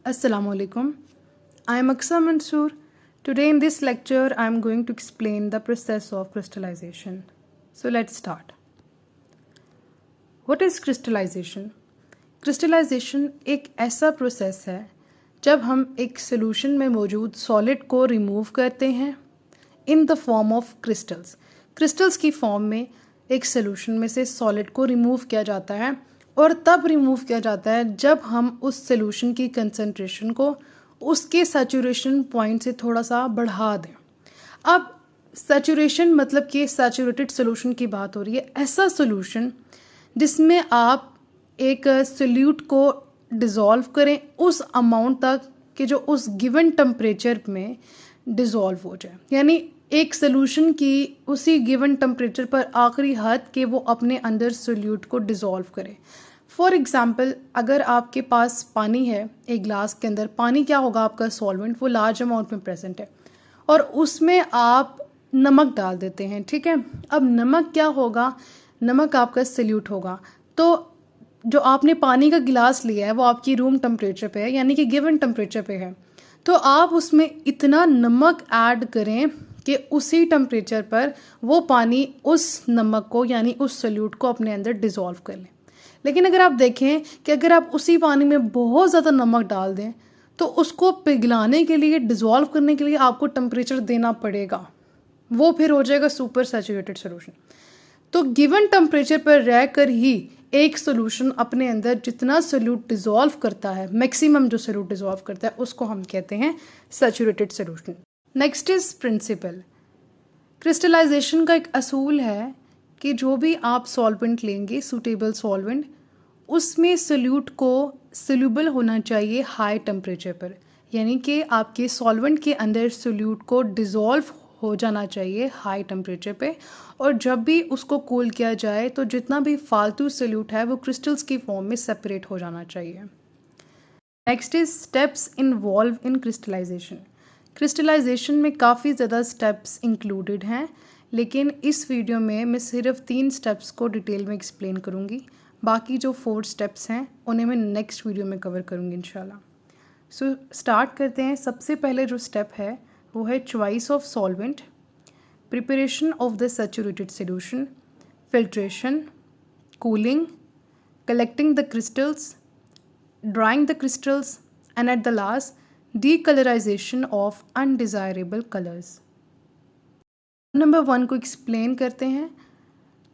Assalamu alaikum. I am Aksa Mansoor. Today in this lecture I am going to explain the process of crystallization. So let's start. What is crystallization? Crystallization एक ऐसा process है जब हम एक solution में मौजूद solid को remove करते हैं in the form of crystals. Crystals की फॉर्म में एक सोल्यूशन में से सॉलिड को रिमूव किया जाता है और तब रिमूव किया जाता है जब हम उस सोल्यूशन की कंसंट्रेशन को उसके सैचुरेशन पॉइंट से थोड़ा सा बढ़ा दें। अब सैचुरेशन मतलब कि सैचुरेटेड सोल्यूशन की बात हो रही है, ऐसा सोल्यूशन जिसमें आप एक सोल्यूट को डिज़ोल्व करें उस अमाउंट तक कि जो उस गिवन टेम्परेचर में डिज़ोल्व हो जाए, यानी एक सोल्यूशन की उसी गिवन टेम्परेचर पर आखिरी हद के वो अपने अंदर सोल्यूट को डिज़ोल्व करे। फॉर एग्ज़ाम्पल, अगर आपके पास पानी है, एक ग्लास के अंदर पानी क्या होगा, आपका सॉल्वेंट वो लार्ज अमाउंट में प्रेजेंट है और उसमें आप नमक डाल देते हैं, ठीक है। अब नमक क्या होगा, नमक आपका सोल्यूट होगा। तो जो आपने पानी का गिलास लिया है वो आपकी रूम टेम्परेचर पे है, यानी कि गिवन टेम्परेचर पे है, तो आप उसमें इतना नमक ऐड करें कि उसी टेम्परेचर पर वो पानी उस नमक को यानी उस सोल्यूट को अपने अंदर डिज़ोल्व कर ले। लेकिन अगर आप देखें कि अगर आप उसी पानी में बहुत ज़्यादा नमक डाल दें तो उसको पिघलाने के लिए, डिज़ोल्व करने के लिए आपको टेम्परेचर देना पड़ेगा, वो फिर हो जाएगा सुपर सैचुरेटेड सोल्यूशन। तो गिवन टेम्परेचर पर रहकर ही एक सोल्यूशन अपने अंदर जितना सोल्यूट डिज़ोल्व करता है, मैक्सिमम जो सोल्यूट डिज़ोल्व करता है, उसको हम कहते हैं saturated solution. Next is principle. Crystallisation का एक असूल है कि जो भी आप सॉल्वेंट लेंगे, सूटेबल सॉल्वेंट, उसमें सोल्यूट को सोल्यूबल होना चाहिए हाई टेम्परेचर पर, यानी कि आपके सॉल्वेंट के अंदर सोल्यूट को डिज़ोल्व हो जाना चाहिए हाई टेम्परेचर पे, और जब भी उसको कूल किया जाए तो जितना भी फालतू सोल्यूट है वो क्रिस्टल्स की फॉर्म में सेपरेट हो जाना चाहिए। Next is steps involve in crystallisation. Crystallisation में काफ़ी ज़्यादा स्टेप्स इंक्लूडेड हैं, लेकिन इस वीडियो में मैं सिर्फ 3 स्टेप्स को डिटेल में एक्सप्लेन करूँगी। बाकी जो 4 स्टेप्स हैं उन्हें मैं नेक्स्ट वीडियो में कवर करूँगी इंशाल्लाह। सो स्टार्ट करते हैं। सबसे पहले जो स्टेप है वो है choice of solvent, preparation of the saturated solution, filtration, cooling, collecting the crystals, drawing the crystals and at the last decolourisation of undesirable colours. Number 1 को एक्सप्लेन करते हैं।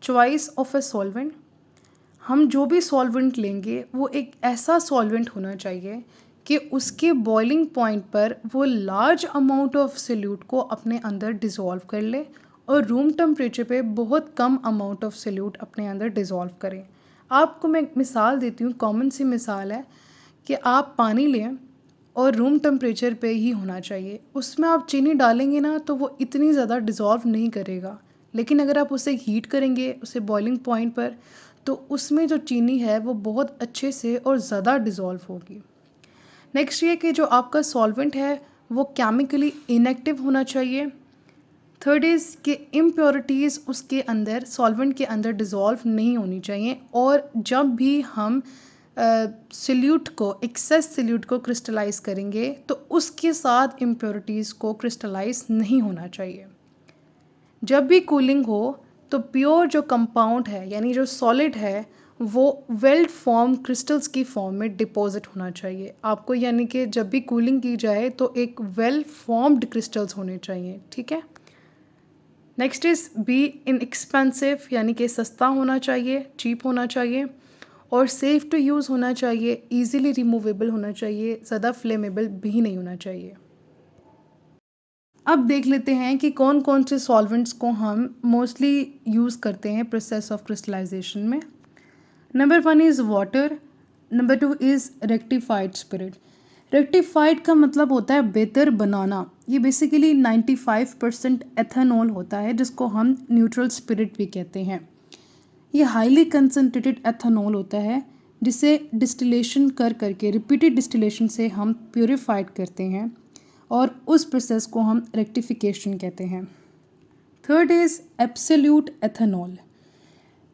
Choice of a solvent. हम जो भी solvent लेंगे वो एक ऐसा सॉल्वेंट होना चाहिए कि उसके बॉइलिंग पॉइंट पर वो लार्ज अमाउंट ऑफ सोल्यूट को अपने अंदर डिज़ोल्व कर ले और रूम टेम्परेचर पे बहुत कम अमाउंट ऑफ सोल्यूट अपने अंदर डिज़ोल्व करें। आपको मैं एक मिसाल देती हूँ, कॉमन सी मिसाल है कि आप पानी लें और रूम टेम्परेचर पे ही होना चाहिए। उसमें आप चीनी डालेंगे ना तो वो इतनी ज़्यादा डिज़ोल्व नहीं करेगा, लेकिन अगर आप उसे हीट करेंगे उसे बॉइलिंग पॉइंट पर, तो उसमें जो चीनी है वो बहुत अच्छे से और ज़्यादा डिज़ोल्व होगी। नेक्स्ट ये कि जो आपका सॉल्वेंट है वो केमिकली इनएक्टिव होना चाहिए। थर्ड इज़ कि इम्प्योरिटीज़ उसके अंदर, सॉल्वेंट के अंदर डिज़ोल्व नहीं होनी चाहिए, और जब भी हम सोल्यूट को, एक्सेस सोल्यूट को क्रिस्टलाइज करेंगे तो उसके साथ इम्प्योरिटीज़ को क्रिस्टलाइज नहीं होना चाहिए। जब भी कूलिंग हो तो प्योर जो कंपाउंड है यानी जो सॉलिड है वो वेल फॉर्म क्रिस्टल्स की फॉर्म में डिपॉजिट होना चाहिए आपको, यानी कि जब भी कूलिंग की जाए तो एक वेल फॉर्म्ड क्रिस्टल्स होने चाहिए, ठीक है। नेक्स्ट इज़ बी इनएक्सपेंसिव, यानी कि सस्ता होना चाहिए, चीप होना चाहिए, और सेफ़ टू यूज़ होना चाहिए, ईज़िली रिमूवेबल होना चाहिए, ज़्यादा फ्लेमेबल भी नहीं होना चाहिए। अब देख लेते हैं कि कौन कौन से सॉल्वेंट्स को हम मोस्टली यूज़ करते हैं प्रोसेस ऑफ क्रिस्टलाइजेशन में। Number 1 is water, number 2 is rectified spirit. Rectified का मतलब होता है बेहतर बनाना। ये बेसिकली 95% एथेनॉल होता है जिसको हम न्यूट्रल स्पिरिट भी कहते हैं। ये हाईली कंसनट्रेटेड एथेनॉल होता है जिसे डिस्टिलेशन कर करके, रिपीटेड डिस्टिलेशन से हम प्योरीफाइड करते हैं और उस प्रोसेस को हम रेक्टिफिकेशन कहते हैं। Third is absolute ethanol.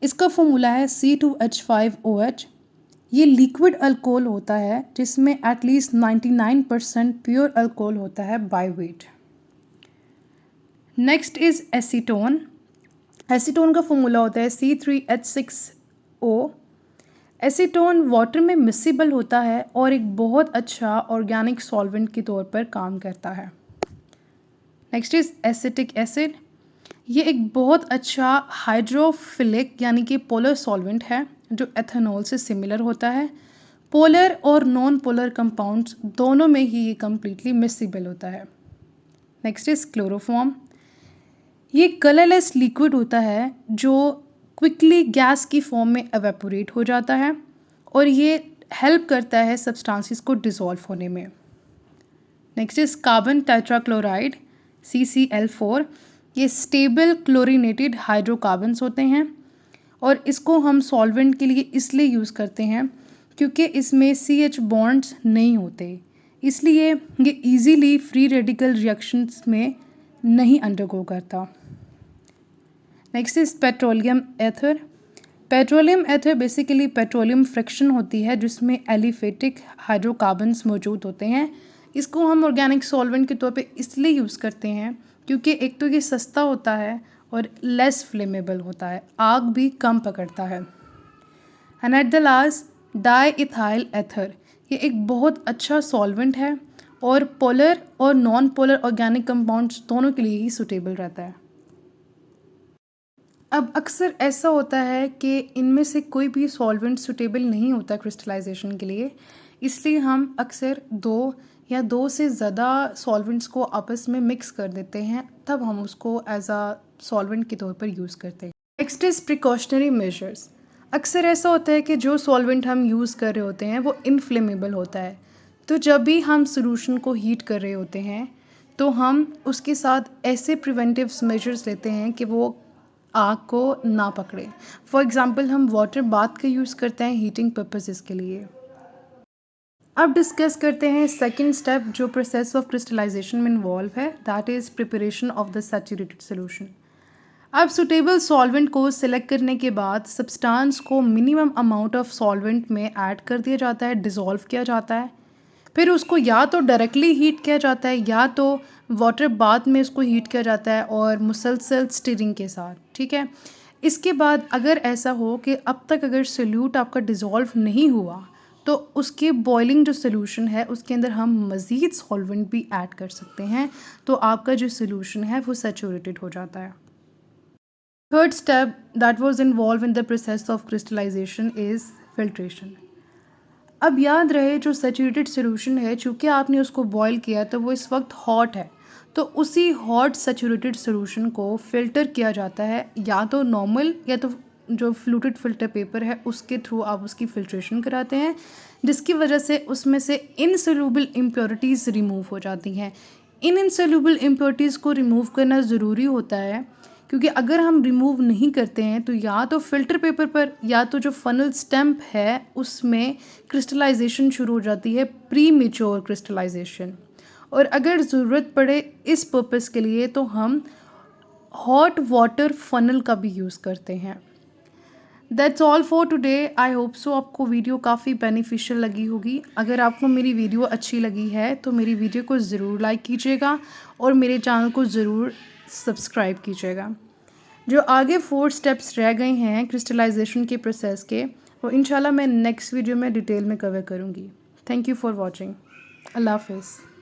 इसका फॉर्मूला है C2H5OH। ये लिक्विड अल्कोहल होता है जिसमें एटलीस्ट 99% प्योर अल्कोहल होता है by weight. Next is acetone. Acetone का फॉर्मूला होता है C3H6O। एसीटोन वाटर में मिसिबल होता है और एक बहुत अच्छा ऑर्गेनिक सॉल्वेंट के तौर पर काम करता है। Next is acetic acid. ये एक बहुत अच्छा हाइड्रोफिलिक यानी कि पोलर सॉल्वेंट है जो एथेनॉल से सिमिलर होता है। पोलर और नॉन पोलर कंपाउंड्स दोनों में ही ये कम्प्लीटली मिसिबल होता है। Next is chloroform. ये कलरलेस लिक्विड होता है जो क्विकली गैस की फॉर्म में एवेपोरेट हो जाता है और ये हेल्प करता है सब्सटेंसेस को डिसॉल्व होने में। Next is carbon tetrachloride CCl4। ये स्टेबल क्लोरीनेटेड हाइड्रोकार्बन्स होते हैं और इसको हम सॉल्वेंट के लिए इसलिए यूज़ करते हैं क्योंकि इसमें CH बॉन्ड्स नहीं होते, इसलिए ये इजीली फ्री रेडिकल रिएक्शंस में नहीं अंडरगो करता। Next is petroleum ether. Petroleum ether basically petroleum friction होती है जिसमें एलिफेटिक हाइड्रोकार्बन्स मौजूद होते हैं। इसको हम ऑर्गेनिक सॉल्वेंट के तौर पे इसलिए यूज़ करते हैं क्योंकि एक तो ये सस्ता होता है और लेस फ्लेमेबल होता है, आग भी कम पकड़ता है। And at the last diethyl ether. ये एक बहुत अच्छा सॉल्वेंट है और पोलर और नॉन पोलर ऑर्गेनिक कंपाउंड्स दोनों के लिए ही सूटेबल रहता है। अब अक्सर ऐसा होता है कि इनमें से कोई भी सॉल्वेंट सूटेबल नहीं होता क्रिस्टलाइजेशन के लिए, इसलिए हम अक्सर दो से ज़्यादा सॉल्वेंट्स को आपस में मिक्स कर देते हैं, तब हम उसको एज अ सॉल्वेंट के तौर पर यूज़ करते हैं। Next is precautionary measures. अक्सर ऐसा होता है कि जो सॉल्वेंट हम यूज़ कर रहे होते हैं वो इनफ्लेमेबल होता है, तो जब भी हम सॉल्यूशन को हीट कर रहे होते हैं तो हम उसके साथ ऐसे प्रिवेंटिव मेजर्स लेते हैं कि वो आग को ना पकड़े। फॉर एग्ज़ाम्पल हम वाटर बाथ का यूज़ करते हैं हीटिंग पर्पसेस के लिए। अब डिस्कस करते हैं सेकंड स्टेप जो प्रोसेस ऑफ क्रिस्टलाइजेशन में इन्वॉल्व है, that is preparation of the saturated solution. अब सुटेबल सॉल्वेंट को सिलेक्ट करने के बाद सब्सटेंस को मिनिमम अमाउंट ऑफ सॉल्वेंट में ऐड कर दिया जाता है, डिज़ोल्व किया जाता है, फिर उसको या तो डायरेक्टली हीट किया जाता है या तो वाटर बाथ में उसको हीट किया जाता है और मुसलसल स्टीरिंग के साथ, ठीक है। इसके बाद अगर ऐसा हो कि अब तक अगर सोल्यूट आपका डिज़ोल्व नहीं हुआ तो उसके बॉइलिंग जो सोल्यूशन है उसके अंदर हम मज़ीद सॉल्वेंट भी ऐड कर सकते हैं, तो आपका जो सोल्यूशन है वो सैचुरेटेड हो जाता है। Third step that was involve in the process of crystallisation is filtration. अब याद रहे जो सैचुरेटेड सोल्यूशन है, चूँकि आपने उसको बॉयल किया तो वो इस वक्त हॉट है, तो उसी हॉट सैचुरेटेड सोल्यूशन को फ़िल्टर किया जाता है, या तो नॉर्मल या तो जो फ्लूटेड फ़िल्टर पेपर है उसके थ्रू आप उसकी फ़िल्ट्रेशन कराते हैं, जिसकी वजह से उसमें से इनसोल्यूबल इम्प्योरिटीज़ रिमूव हो जाती हैं। इन इनसोल्यूबल इम्प्योरिटीज़ को रिमूव करना ज़रूरी होता है क्योंकि अगर हम रिमूव नहीं करते हैं तो या तो फ़िल्टर पेपर पर या तो जो फनल स्टैम्प है उसमें क्रिस्टलाइजेशन शुरू हो जाती है, प्री मेच्योर क्रिस्टलाइजेशन। और अगर ज़रूरत पड़े इस पर्पस के लिए तो हम हॉट वाटर फनल का भी यूज़ करते हैं। That's all for today. I hope so आपको वीडियो काफ़ी बेनिफिशियल लगी होगी। अगर आपको मेरी वीडियो अच्छी लगी है तो मेरी वीडियो को ज़रूर लाइक कीजिएगा और मेरे चैनल को ज़रूर सब्सक्राइब कीजिएगा। जो आगे 4 स्टेप्स रह गए हैं क्रिस्टलाइजेशन के प्रोसेस के, वो इंशाल्लाह मैं नेक्स्ट वीडियो में डिटेल में कवर करूँगी। Thank you for watching. अल्लाह हाफ़िज़।